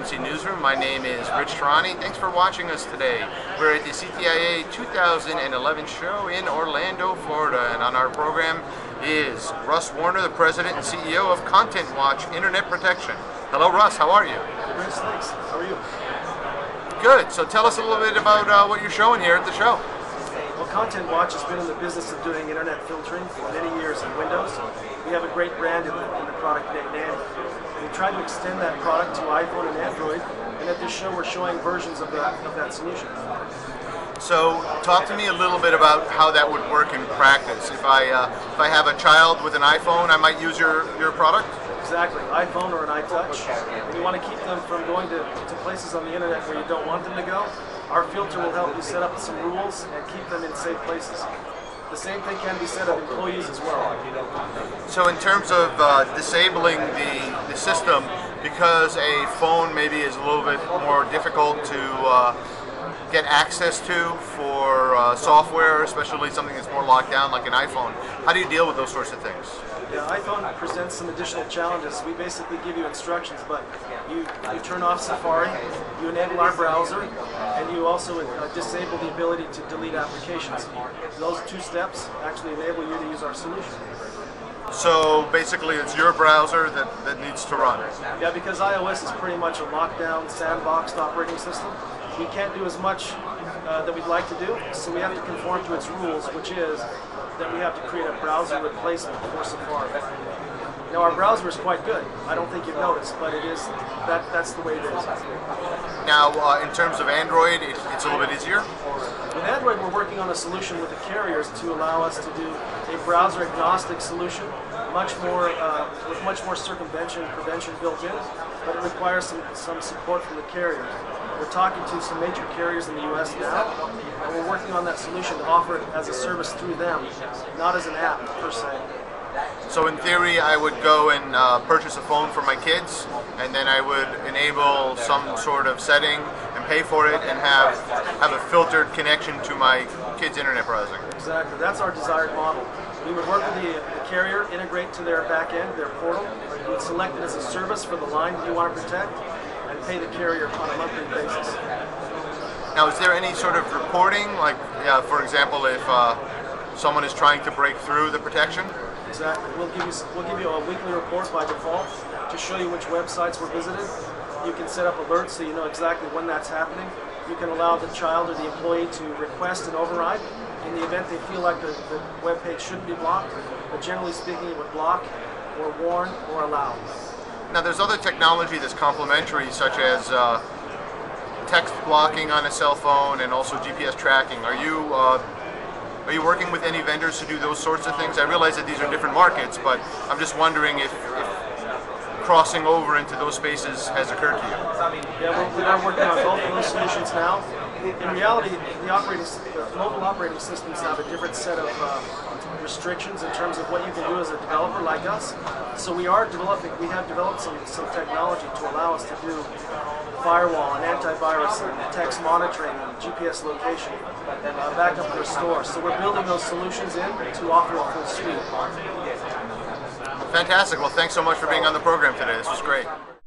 Emergency Newsroom. My name is Rich Tehrani. Thanks for watching us today. We're at the CTIA 2011 show in Orlando, Florida, and on our program is Russ Warner, the President and CEO of Content Watch Internet Protection. Hello, Russ. How are you? Rich, thanks. How are you? Good. So tell us a little bit about what you're showing here at the show. Well, Content Watch has been in the business of doing internet filtering for many years in Windows. We have a great brand in the product named Tehrani. We try to extend that product to iPhone and Android, and at this show we're showing versions of that solution. So talk to me a little bit about how that would work in practice. If I have a child with an iPhone, I might use your product? Exactly, iPhone or an iTouch. We want to keep them from going to places on the internet where you don't want them to go. Our filter will help you set up some rules and keep them in safe places. The same thing can be said of employees as well. So in terms of disabling the system, because a phone maybe is a little bit more difficult to get access to for software, especially something that's more locked down like an iPhone, how do you deal with those sorts of things? Yeah, iPhone presents some additional challenges. We basically give you instructions, but you turn off Safari, you enable our browser, and you also disable the ability to delete applications. Those two steps actually enable you to use our solution. So basically it's your browser that needs to run. Yeah, because iOS is pretty much a lockdown, sandboxed operating system. We can't do as much that we'd like to do, so we have to conform to its rules, which is that we have to create a browser replacement for Safari. Now our browser is quite good. I don't think you've noticed, but it is that's the way it is. Now in terms of Android, it's a little bit easier? With Android, we're working on a solution with the carriers to allow us to do a browser agnostic solution, with much more circumvention and prevention built in, but it requires some support from the carriers. We're talking to some major carriers in the US now, and we're working on that solution to offer it as a service through them, not as an app per se. So in theory, I would go and purchase a phone for my kids, and then I would enable some sort of setting and pay for it and have a filtered connection to my kids' internet browsing. Exactly. That's our desired model. We would work with the carrier, integrate to their back end, their portal. We would select it as a service for the line that you want to protect, and pay the carrier on a monthly basis. Now, is there any sort of reporting, like, for example, if someone is trying to break through the protection? Exactly. We'll give you a weekly report by default to show you which websites were visited. You can set up alerts so you know exactly when that's happening. You can allow the child or the employee to request an override in the event they feel like the web page shouldn't be blocked. But generally speaking, it would block or warn or allow. Now, there's other technology that's complementary, such as text blocking on a cell phone and also GPS tracking. Are you working with any vendors to do those sorts of things? I realize that these are different markets, but I'm just wondering if crossing over into those spaces has occurred to you. Yeah, we are working on both of those solutions now. In reality, the mobile operating systems have a different set of restrictions in terms of what you can do as a developer like us. So we have developed some technology to allow us to do firewall and antivirus and text monitoring and GPS location, backup and restore. So we're building those solutions in to offer a full suite. Fantastic. Well, thanks so much for being on the program today. This was great.